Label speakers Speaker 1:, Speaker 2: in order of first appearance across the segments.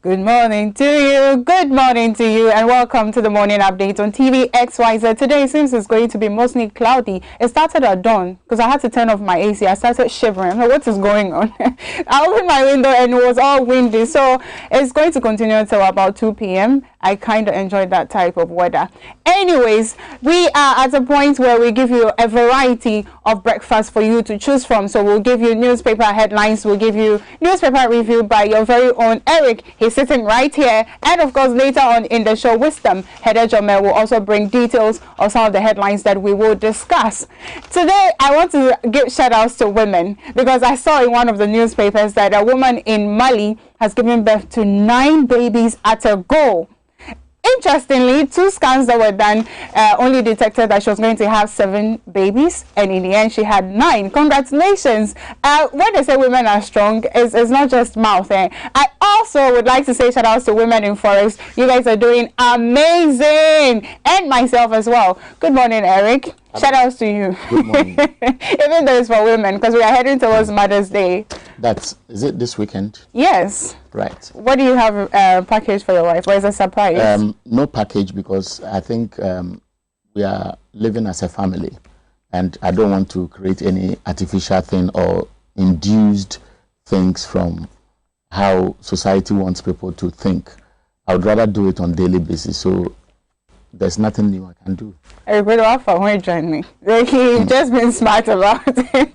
Speaker 1: Good morning to you, and welcome to the morning update on TV XYZ. Today it seems it's going to be mostly cloudy. It started at dawn because I had to turn off my AC. I started shivering. I'm like, what is going on? I opened my window and it was all windy. So it's going to continue until about 2 p.m. I kind of enjoyed that type of weather. Anyways, we are at a point where we give you a variety of breakfast for you to choose from. So we'll give you newspaper headlines. We'll give you newspaper review by your very own Eric. He's sitting right here. And of course, later on in the show, Wisdom Hedejome will also bring details of some of the headlines that we will discuss. Today, I want to give shout outs to women because I saw in one of the newspapers that a woman in Mali has given birth to 9 babies at a go. Interestingly, 2 scans that were done only detected that she was going to have 7 babies, and in the end she had 9. Congratulations. When they say women are strong, it's not just mouth. I also would like to say shout outs to women in forest. You guys are doing amazing, and myself as well. Good morning, Eric. Shout outs to you.
Speaker 2: Good morning.
Speaker 1: Even though it's for women, because we are heading towards Mother's Day.
Speaker 2: Is it this weekend?
Speaker 1: Yes.
Speaker 2: Right.
Speaker 1: What do you have packaged for your wife? Or is it a surprise?
Speaker 2: No package, because I think we are living as a family, and I don't want to create any artificial thing or induced things from how society wants people to think. I would rather do it on a daily basis. So there's nothing new I can do.
Speaker 1: Everybody offer when you join me. Like, you've just been smart about it.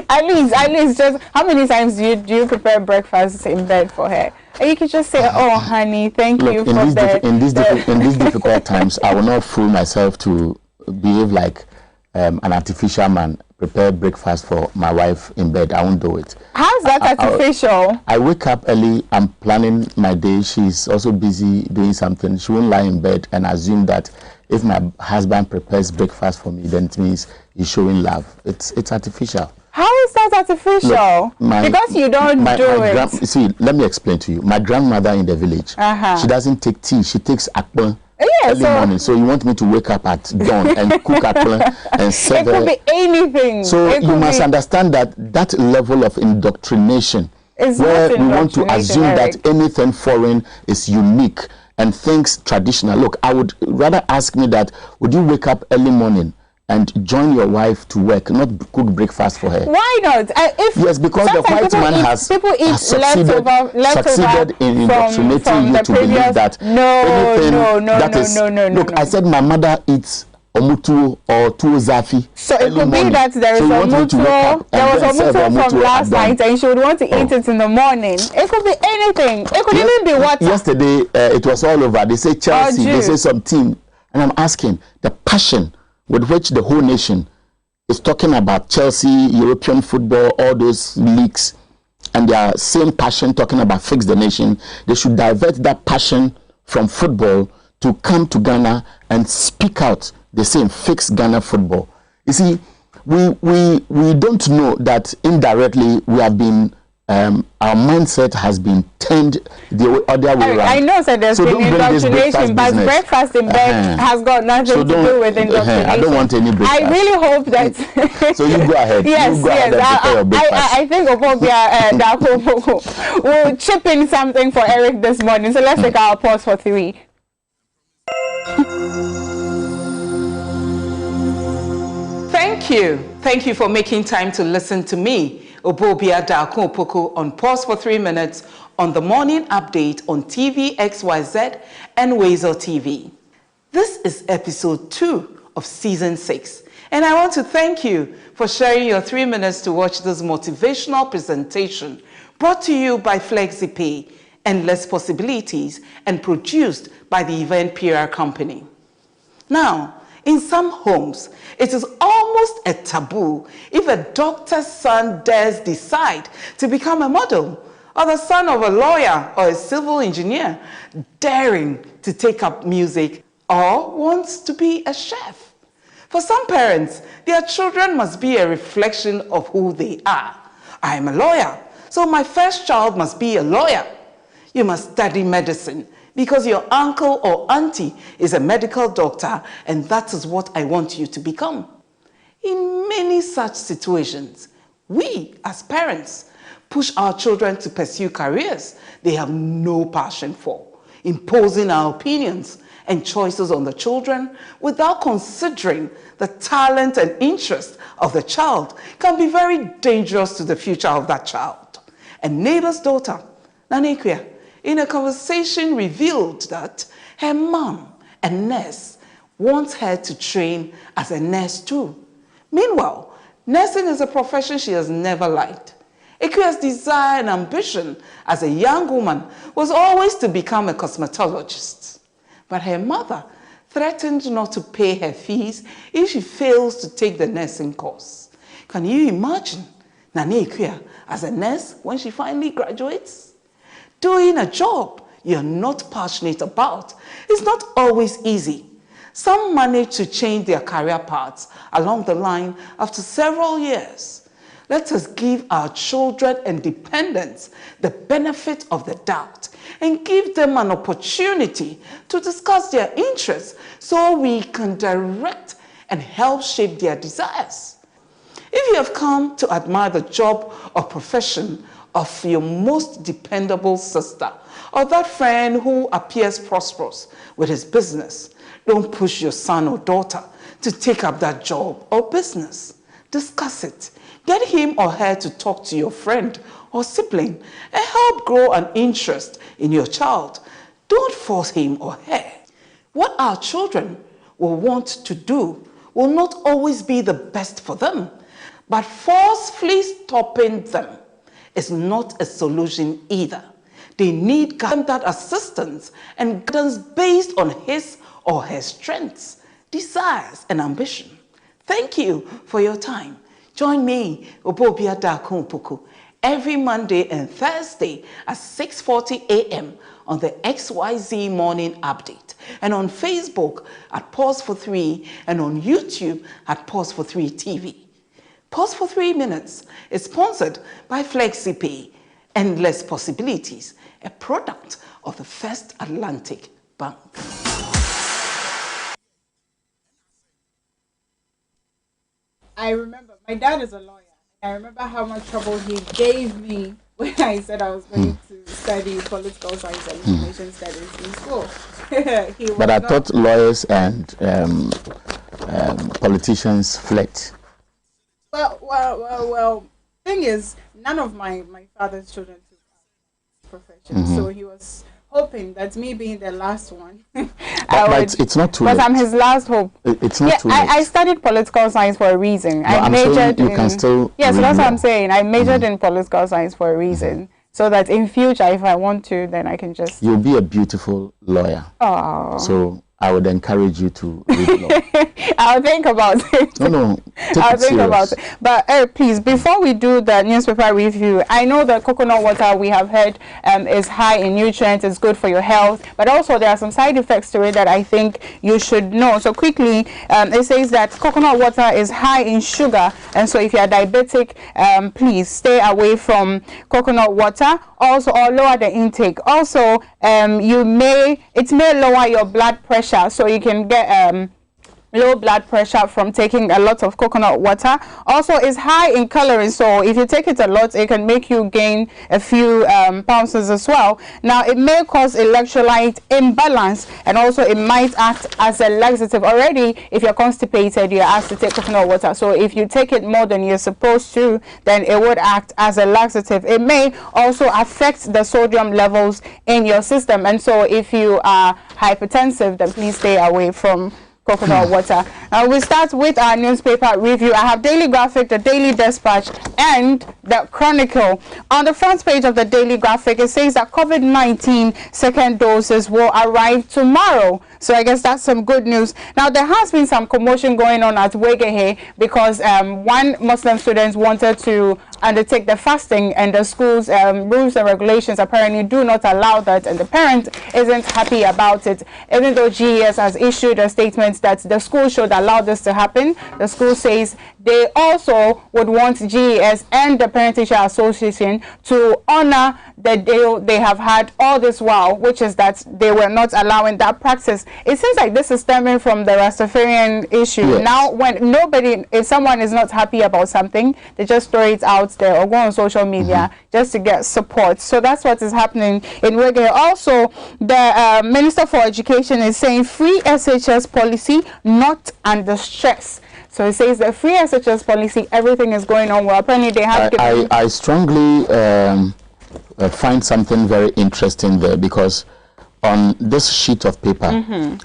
Speaker 1: At least, just how many times do you prepare breakfast in bed for her? And you can just say, "Oh, honey, thank you for that."
Speaker 2: In these difficult times, I will not fool myself to behave like an artificial man. Prepare breakfast for my wife in bed. I won't do it.
Speaker 1: How's that artificial?
Speaker 2: I wake up early. I'm planning my day. She's also busy doing something. She won't lie in bed and assume that if my husband prepares breakfast for me, then it means he's showing love. It's artificial.
Speaker 1: How is that artificial? Look, because you don't do it.
Speaker 2: See, let me explain to you. My grandmother in the village, she doesn't take tea. She takes akpan. Early morning. So you want me to wake up at dawn and cook akpan and serve
Speaker 1: it could be anything.
Speaker 2: So you must understand that level of indoctrination, where we want to assume that anything foreign is unique and things traditional. Look, I would rather ask me that, would you wake up early morning and join your wife to work, not cook breakfast for her?
Speaker 1: Why not?
Speaker 2: Yes, because the white man has succeeded in indoctrinating you to believe that no. Look, I said my mother eats omutu or tuwo zafi.
Speaker 1: So it could be that there is omutu. There was omutu from last night, and she would want to eat it in the morning. It could be anything. It could even be water.
Speaker 2: Yesterday, it was all over. They say Chelsea. They say some team, and I'm asking the passion with which the whole nation is talking about Chelsea, European football, all those leagues, and their same passion talking about Fix the Nation. They should divert that passion from football to come to Ghana and speak out the same Fix Ghana football. You see, we don't know that indirectly we have been our mindset has been turned the other way around.
Speaker 1: I know that there's been indoctrination, but breakfast in bed has got nothing to do with indoctrination.
Speaker 2: I don't want any breakfast.
Speaker 1: I really hope that.
Speaker 2: So you go ahead.
Speaker 1: Yes,
Speaker 2: you go ahead and prepare your breakfast.
Speaker 1: I think Obobia will chip in something for Eric this morning. So let's take our pause for 3.
Speaker 3: Thank you for making time to listen to me, Obobia Dakun Opoku, on Pause for 3 minutes on the morning update on TV XYZ and Xyz TV. This is episode 2 of season 6, and I want to thank you for sharing your 3 minutes to watch this motivational presentation brought to you by FlexiPay, Endless Possibilities, and produced by the Event PR Company. Now, in some homes, it is almost a taboo if a doctor's son dares decide to become a model, or the son of a lawyer or a civil engineer daring to take up music or wants to be a chef. For some parents, their children must be a reflection of who they are. I am a lawyer, so my first child must be a lawyer. You must study medicine because your uncle or auntie is a medical doctor, and that is what I want you to become. In many such situations, we as parents push our children to pursue careers they have no passion for, imposing our opinions and choices on the children without considering the talent and interest of the child can be very dangerous to the future of that child. A neighbor's daughter, Nanekwe, in a conversation revealed that her mom, a nurse, wants her to train as a nurse too. Meanwhile, nursing is a profession she has never liked. Ekwe's desire and ambition as a young woman was always to become a cosmetologist. But her mother threatened not to pay her fees if she fails to take the nursing course. Can you imagine Nanekwe as a nurse when she finally graduates? Doing a job you're not passionate about is not always easy. Some manage to change their career paths along the line after several years. Let us give our children and dependents the benefit of the doubt and give them an opportunity to discuss their interests so we can direct and help shape their desires. If you have come to admire the job or profession of your most dependable sister or that friend who appears prosperous with his business, don't push your son or daughter to take up that job or business. Discuss it. Get him or her to talk to your friend or sibling and help grow an interest in your child. Don't force him or her. What our children will want to do will not always be the best for them, but forcefully stopping them is not a solution either. They need that assistance and guidance based on his or her strengths, desires, and ambition. Thank you for your time. Join me, Obobia Dakunpuku, every Monday and Thursday at 6:40 a.m. on the XYZ Morning Update, and on Facebook at Pause for 3 and on YouTube at Pause for 3 TV. Pause for 3 minutes is sponsored by FlexiPay, Endless Possibilities, a product of the First Atlantic Bank.
Speaker 1: I remember, my dad is a lawyer. I remember how much trouble he gave me when I said I was going to study political science and information studies in school.
Speaker 2: But I thought lawyers and politicians flirt.
Speaker 1: Well, thing is, none of my father's children took profession, so he was hoping that me being the last one,
Speaker 2: it's not too late.
Speaker 1: But I'm his last hope.
Speaker 2: It's not too late.
Speaker 1: I studied political science for a reason.
Speaker 2: No,
Speaker 1: I majored in.
Speaker 2: Can still
Speaker 1: yes, that's what I'm saying. I majored in political science for a reason, so that in future, if I want to, then I can just.
Speaker 2: You'll be a beautiful lawyer.
Speaker 1: Oh.
Speaker 2: So I would encourage you to read law.
Speaker 1: I'll think about it.
Speaker 2: No,
Speaker 1: I'll think about it. But please, before we do the newspaper review, I know that coconut water, we have heard, is high in nutrients, it's good for your health, but also there are some side effects to it that I think you should know. So quickly, it says that coconut water is high in sugar, and so if you are diabetic, please stay away from coconut water. Also, or lower the intake. Also, it may lower your blood pressure, so you can get low blood pressure from taking a lot of coconut water. Also, it's high in calories, so if you take it a lot, it can make you gain a few pounds as well. Now, it may cause electrolyte imbalance, and also it might act as a laxative. Already, if you're constipated, you're asked to take coconut water, so if you take it more than you're supposed to, then it would act as a laxative. It may also affect the sodium levels in your system, and so if you are hypertensive, then please stay away from coconut water. We start with our newspaper review. I have Daily Graphic, the Daily Dispatch, and the Chronicle. On the front page of the Daily Graphic, it says that COVID-19 second doses will arrive tomorrow. So I guess that's some good news. Now, there has been some commotion going on at Wegehe because one Muslim student wanted to undertake the fasting, and the school's rules and regulations apparently do not allow that, and the parent isn't happy about it, even though GES has issued a statement statement that the school should allow this to happen. The school says they also would want GES and the Parent Teacher Association to honor the deal they have had all this while, which is that they were not allowing that practice. It seems like this is stemming from the Rastafarian issue. Yes. Now, when if someone is not happy about something, they just throw it out there or go on social media just to get support. So that's what is happening in Wege. Also, the Minister for Education is saying free SHS policy not under stress. So it says the free SHS policy, everything is going on well. Apparently they have
Speaker 2: I strongly find something very interesting there, because on this sheet of paper,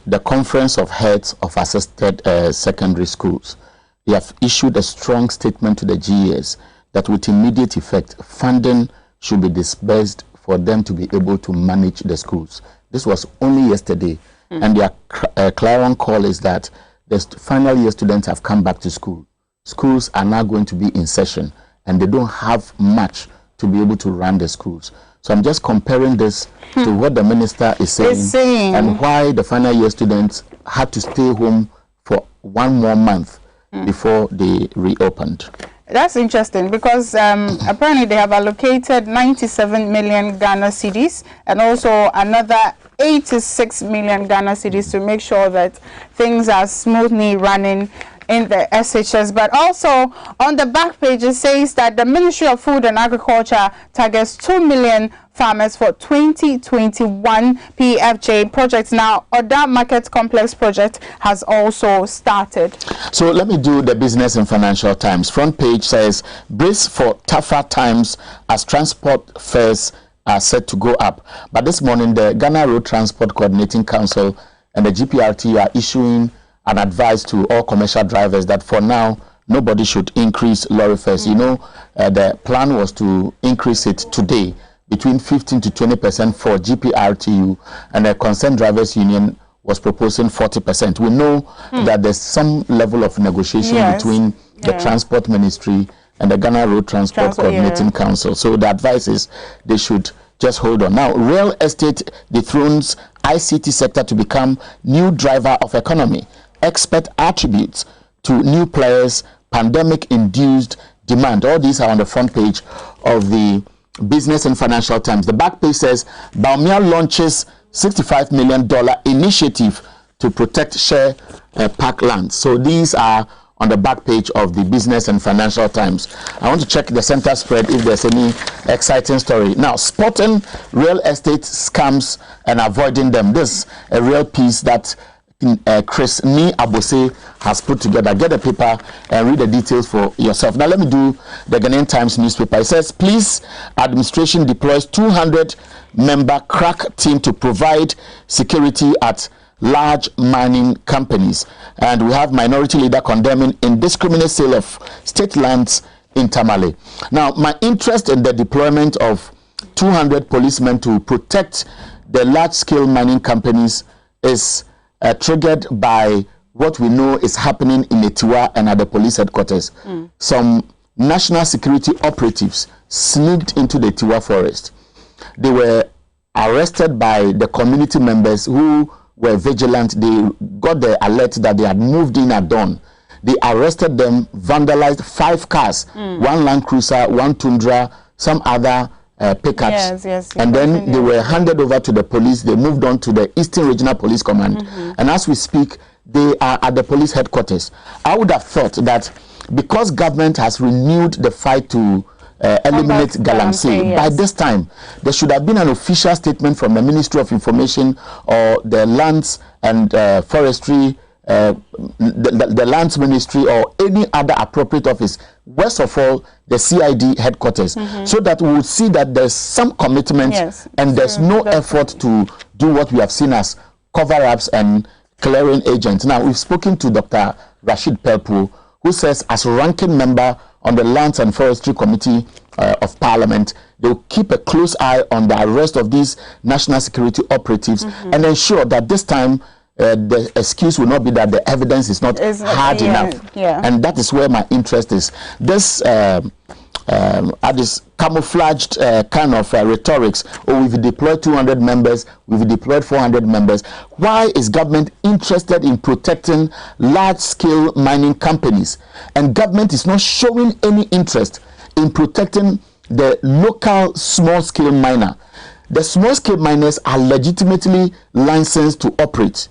Speaker 2: the Conference of Heads of Assisted Secondary Schools, they have issued a strong statement to the GES that with immediate effect, funding should be disbursed for them to be able to manage the schools. This was only yesterday, and their clarion call is that the final year students have come back to school. Schools are now going to be in session, and they don't have much to be able to run the schools. So I'm just comparing this to what the minister is saying and why the final year students had to stay home for 1 more month before they reopened.
Speaker 1: That's interesting, because apparently they have allocated 97 million Ghana cedis and also another 86 million Ghana cedis to make sure that things are smoothly running in the SHS. But also on the back page it says that the Ministry of Food and Agriculture targets 2 million farmers for 2021 PFJ projects. Now, Oda Market Complex project has also started.
Speaker 2: So let me do the Business and Financial Times. Front page says, brace for tougher times as transport fares are set to go up. But this morning, the Ghana Road Transport Coordinating Council and the GPRT are issuing an advice to all commercial drivers that for now, nobody should increase lorry fares. You know, the plan was to increase it today between 15 to 20% for GPRTU, and the Concerned Drivers Union was proposing 40%. We know that there's some level of negotiation between the Transport Ministry and the Ghana Road Transport Coordinating Council. So the advice is they should just hold on. Now, real estate dethrones ICT sector to become new driver of economy. Expert attributes to new players, pandemic-induced demand. All these are on the front page of the Business and Financial Times. The back page says, Baumia launches $65 million initiative to protect share park lands. So these are on the back page of the Business and Financial Times. I want to check the center spread if there's any exciting story. Now, spotting real estate scams and avoiding them. This is a real piece that Chris Ni Abose has put together. Get a paper and read the details for yourself. Now let me do the Ghanaian Times newspaper. It says, police administration deploys 200-member crack team to provide security at large mining companies. And we have minority leader condemning indiscriminate sale of state lands in Tamale. Now, my interest in the deployment of 200 policemen to protect the large-scale mining companies is triggered by what we know is happening in Etiwa and at the police headquarters. Some national security operatives sneaked into the Etiwa forest. They were arrested by the community members who were vigilant. They got the alert that they had moved in at dawn. They arrested them, vandalized 5 cars, 1 Land Cruiser, 1 Tundra, some other pickups, and then they were handed over to the police. They moved on to the Eastern Regional Police Command, and as we speak, they are at the police headquarters. I would have thought that because government has renewed the fight to eliminate galamsey, by this time there should have been an official statement from the Ministry of Information or the Lands and Forestry, the Lands Ministry, or any other appropriate office, worst of all the CID headquarters, so that we will see that there's some commitment and there's no effort to do what we have seen as cover-ups and clearing agents. Now, we've spoken to Dr. Rashid Pelpu, who says as ranking member on the Lands and Forestry Committee of Parliament, they will keep a close eye on the arrest of these national security operatives and ensure that this time the excuse will not be that the evidence is not hard enough. And that is where my interest is. This at this camouflaged kind of rhetorics. Oh, we've deployed 200 members, we've deployed 400 members. Why is government interested in protecting large-scale mining companies? And government is not showing any interest in protecting the local small-scale miner. The small-scale miners are legitimately licensed to operate.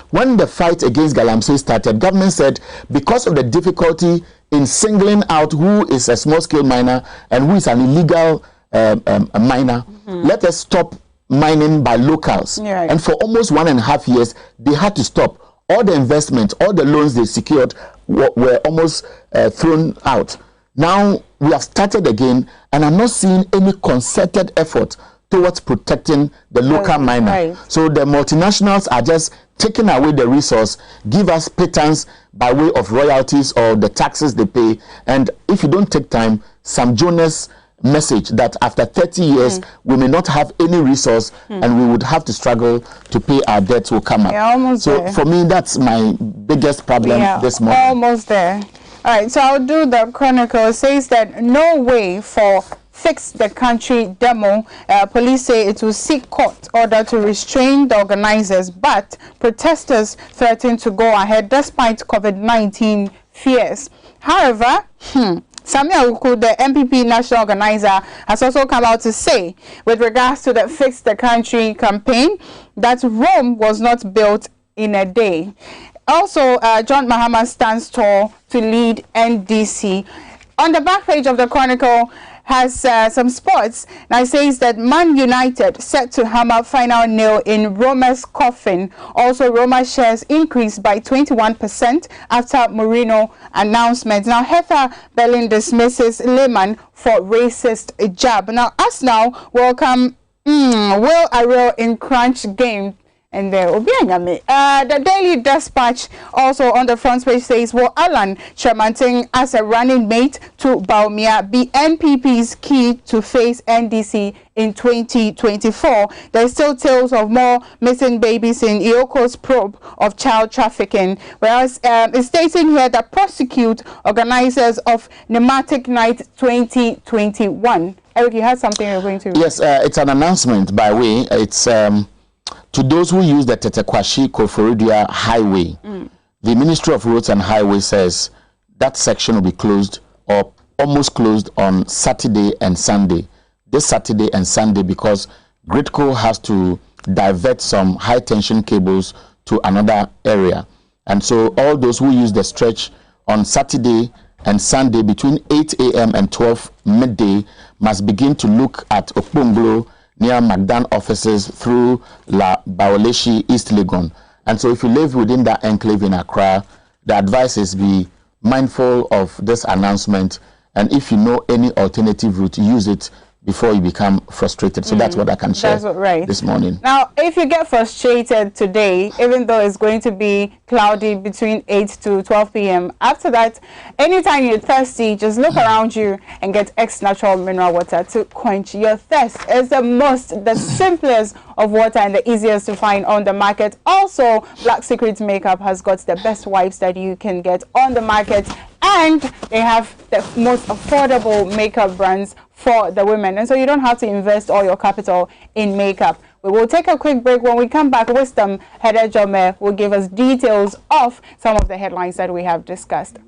Speaker 2: When the fight against Galamsey started, government said because of the difficulty in singling out who is a small-scale miner and who is an illegal miner, let us stop mining by locals. Yeah, right. And for almost 1.5 years, they had to stop. All the investment, all the loans they secured were almost thrown out. Now we have started again, and I'm not seeing any concerted effort towards protecting the local miner. Right. So the multinationals are just taking away the resource, give us pittance by way of royalties or the taxes they pay. And if you don't take time, Sam Jonas' message that after 30 years, we may not have any resource and we would have to struggle to pay our debts will come up.
Speaker 1: Yeah, almost
Speaker 2: so
Speaker 1: there.
Speaker 2: For me, that's my biggest problem this morning.
Speaker 1: Almost there. All right, so I'll do the Chronicle. It says that no way for Fix the Country demo. Police say it will seek court order to restrain the organizers, but protesters threaten to go ahead despite COVID-19 fears. However, Samuel Uku, the MPP national organizer, has also come out to say, with regards to the Fix the Country campaign, that Rome was not built in a day. Also, John Mahama stands tall to lead NDC. On the back page of the Chronicle has some sports. Now it says that Man United set to hammer final nail in Roma's coffin. Also, Roma shares increased by 21% after Mourinho announcement. Now, Heather Berlin dismisses Lehman for racist jab. Now, Arsenal welcome Will Arrell in crunch game. And the Daily Dispatch also on the front page says, well, Alan Tremanting as a running mate to Baumia be NPP's key to face NDC in 2024. There's still tales of more missing babies in Ioko's probe of child trafficking, whereas it's stating here that prosecute organizers of Pneumatic Night 2021. Eric, you had something you're going to read?
Speaker 2: Yes, it's an announcement by way. It's to those who use the Tetekwashi-Koforidua Highway. The Ministry of Roads and Highways says that section will be closed or almost closed on Saturday and Sunday. This Saturday and Sunday because Gridco has to divert some high-tension cables to another area. And so all those who use the stretch on Saturday and Sunday between 8 a.m. and 12 midday must begin to look at Okponglo near Magdan offices through La Baoleshi, East Legon. And so if you live within that enclave in Accra, the advice is be mindful of this announcement. And if you know any alternative route, use it before you become frustrated. So that's what I can share this morning.
Speaker 1: Now, if you get frustrated today, even though it's going to be cloudy between 8 to 12 p.m., after that, anytime you're thirsty, just look around you and get X natural mineral water to quench your thirst. It's the simplest of water and the easiest to find on the market. Also, Black Secret Makeup has got the best wipes that you can get on the market, and they have the most affordable makeup brands for the women, and so you don't have to invest all your capital in makeup. We will take a quick break. When we come back, Wisdom Hede Jome will give us details of some of the headlines that we have discussed.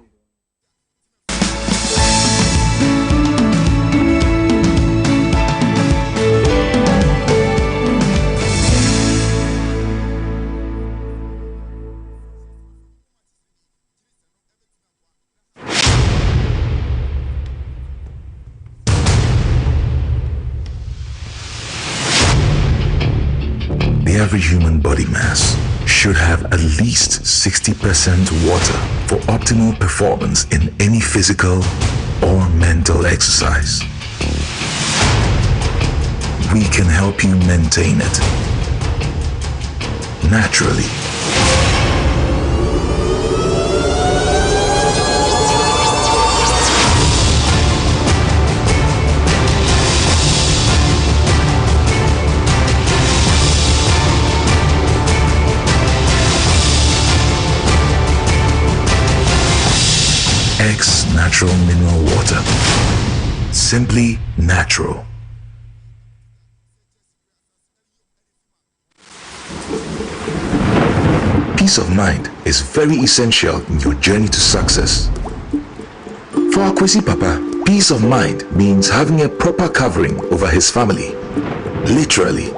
Speaker 4: The average human body mass should have at least 60% water for optimal performance in any physical or mental exercise. We can help you maintain it naturally. X Natural Mineral Water. simply natural. Peace of mind is very essential in your journey to success. For Akwesi Papa, peace of mind means having a proper covering over his family. Literally.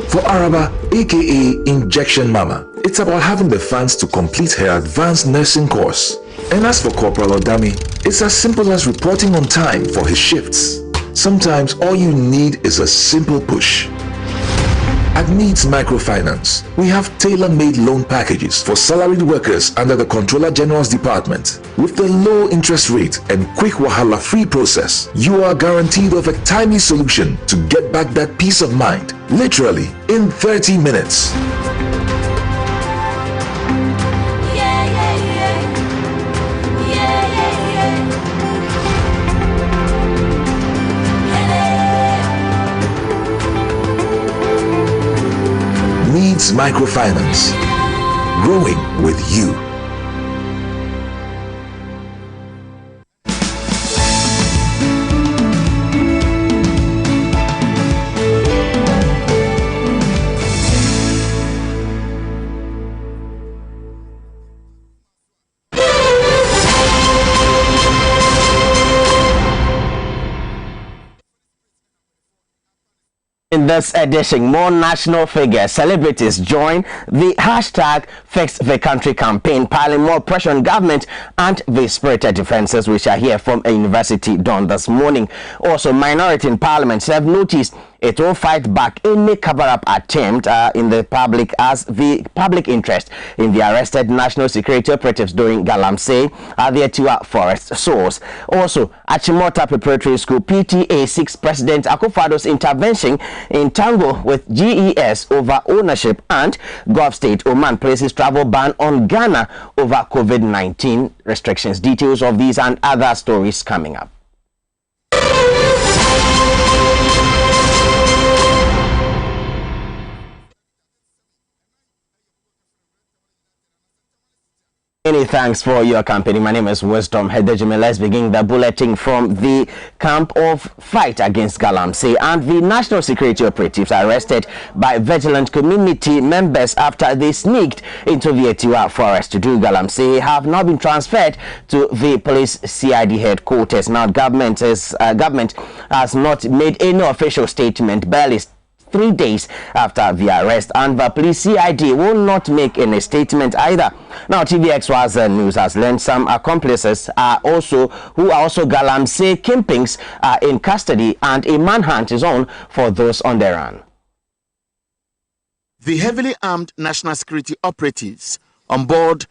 Speaker 4: For Araba, aka Injection Mama, it's about having the funds to complete her advanced nursing course. And as for Corporal Odami, it's as simple as reporting on time for his shifts. Sometimes all you need is a simple push. At Needs Microfinance, we have tailor-made loan packages for salaried workers under the Controller General's Department. With the low interest rate and quick wahala-free process, you are guaranteed of a timely solution to get back that peace of mind, literally in 30 minutes. Needs Microfinance. Growing with you.
Speaker 5: In this edition, more national figures, celebrities join the hashtag Fix the Country campaign, piling more pressure on government and the spirited defenses. We shall hear from a university done this morning. Also, minority in parliament have noticed it will fight back any cover-up attempt in the public as the public interest in the arrested national security operatives during Galamsey at the Etiwa Forest source. Also, Achimota Preparatory School PTA 6 President Akufo-Addo's intervention in tango with GES over ownership, and Gulf State Oman places travel ban on Ghana over COVID-19 restrictions. Details of these and other stories coming up. Many thanks for your company. My name is Wisdom Hedejime. Let's begin the bulletin from the camp of fight against Galamsey. And the national security operatives arrested by vigilant community members after they sneaked into the Etiwa Forest to do Galamsey have now been transferred to the police CID headquarters. Now, government has not made any official statement, barely 3 days after the arrest, and the police CID will not make any statement either. Now, TVXYZ News has learned some accomplices who are also Galamsey kingpins are in custody, and a manhunt is on for those on the run.
Speaker 2: The heavily armed national security operatives on board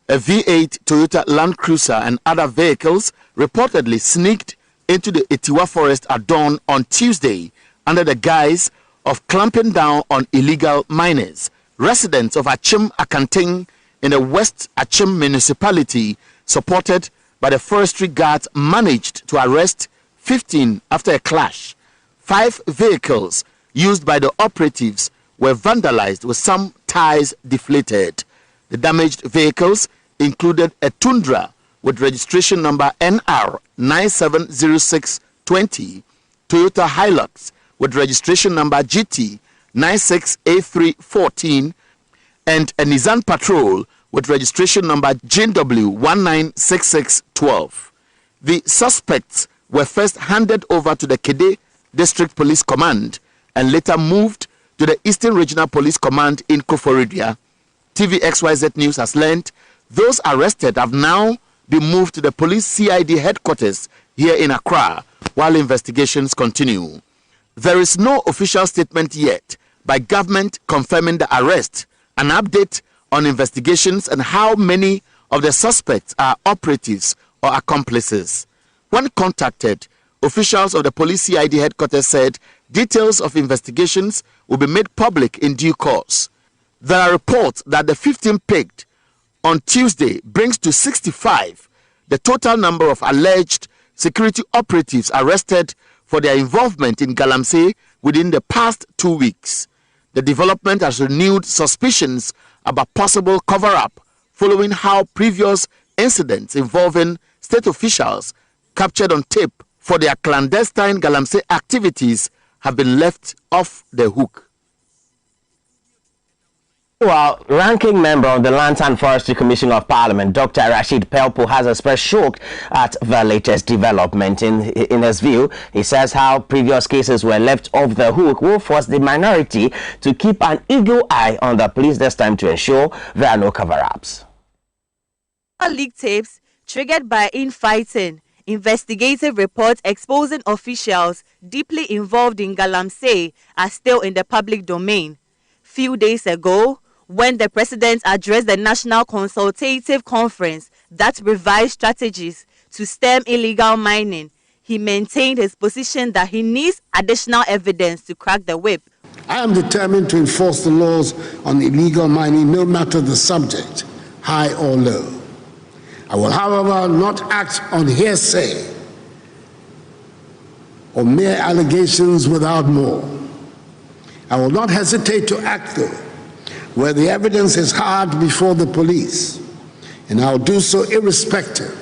Speaker 2: a V8 Toyota Land Cruiser and other vehicles reportedly sneaked into the Etiwa Forest at dawn on Tuesday under the guise of clamping down on illegal miners. Residents of Achim Akanting in the West Achim municipality, supported by the forestry guards, managed to arrest 15 after a clash. 5 vehicles used by the operatives were vandalized with some tires deflated. The damaged vehicles included a Tundra with registration number NR 970620, Toyota Hilux with registration number GT 96A314, and a Nissan Patrol with registration number GW 196612. The suspects were first handed over to the Kede District Police Command and later moved to the Eastern Regional Police Command in Koforidua. TVXYZ News has learned those arrested have now been moved to the police CID headquarters here in Accra while investigations continue. There is no official statement yet by government confirming the arrest, an update on investigations, and how many of the suspects are operatives or accomplices. When contacted, officials of the police CID headquarters said details of investigations will be made public in due course. There are reports that the 15 picked on Tuesday brings to 65 the total number of alleged security operatives arrested for their involvement in Galamsey within the past 2 weeks. The development has renewed suspicions about possible cover-up following how previous incidents involving state officials captured on tape for their clandestine Galamsey activities have been left off the hook.
Speaker 5: Well, ranking member of the Lands and Forestry Commission of Parliament, Dr. Rashid Pelpo, has expressed shock at the latest development. In his view, he says how previous cases were left off the hook will force the minority to keep an eagle eye on the police this time to ensure there are no cover-ups.
Speaker 6: Leaked tapes triggered by infighting, investigative reports exposing officials deeply involved in Galamsey are still in the public domain. Few days ago, when the president addressed the National Consultative Conference that revised strategies to stem illegal mining, he maintained his position that he needs additional evidence to crack the whip.
Speaker 7: I am determined to enforce the laws on illegal mining, no matter the subject, high or low. I will, however, not act on hearsay or mere allegations without more. I will not hesitate to act, though, where the evidence is hard before the police, and I'll do so irrespective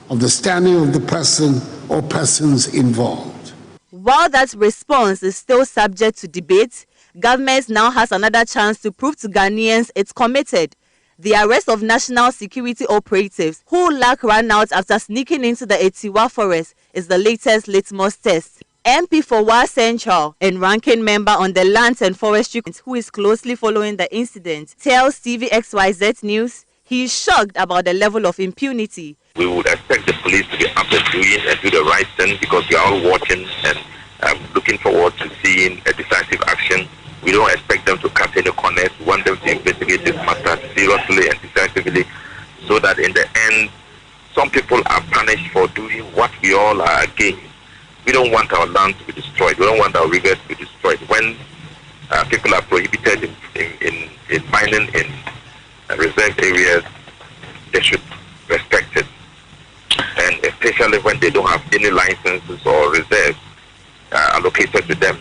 Speaker 7: of the standing of the person or persons involved.
Speaker 6: While that response is still subject to debate, government now has another chance to prove to Ghanaians it's committed. The arrest of national security operatives who lack run-out after sneaking into the Etiwa forest is the latest litmus test. MP for Wa Central and ranking member on the Lands and Forestry, who is closely following the incident, tells TV XYZ News he is shocked about the level of impunity.
Speaker 8: We would expect the police to be up and doing and do the right thing, because we are all watching and looking forward to seeing a decisive action. We don't expect them to cut any corners. We want them to investigate this matter seriously and decisively, so that in the end, some people are punished for doing what we all are against. We don't want our land to be destroyed. We don't want our rivers to be destroyed. When people are prohibited in mining in reserved areas, they should respect it. And especially when they don't have any licenses or reserves allocated to them.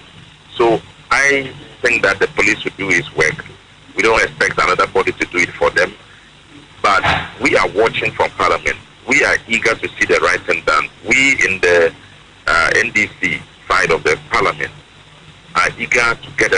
Speaker 8: So I think that the police should do its work. We don't expect another body to do it for them. But we are watching from Parliament. We are eager to see the right thing done. We in the NDC side of the Parliament are eager to get a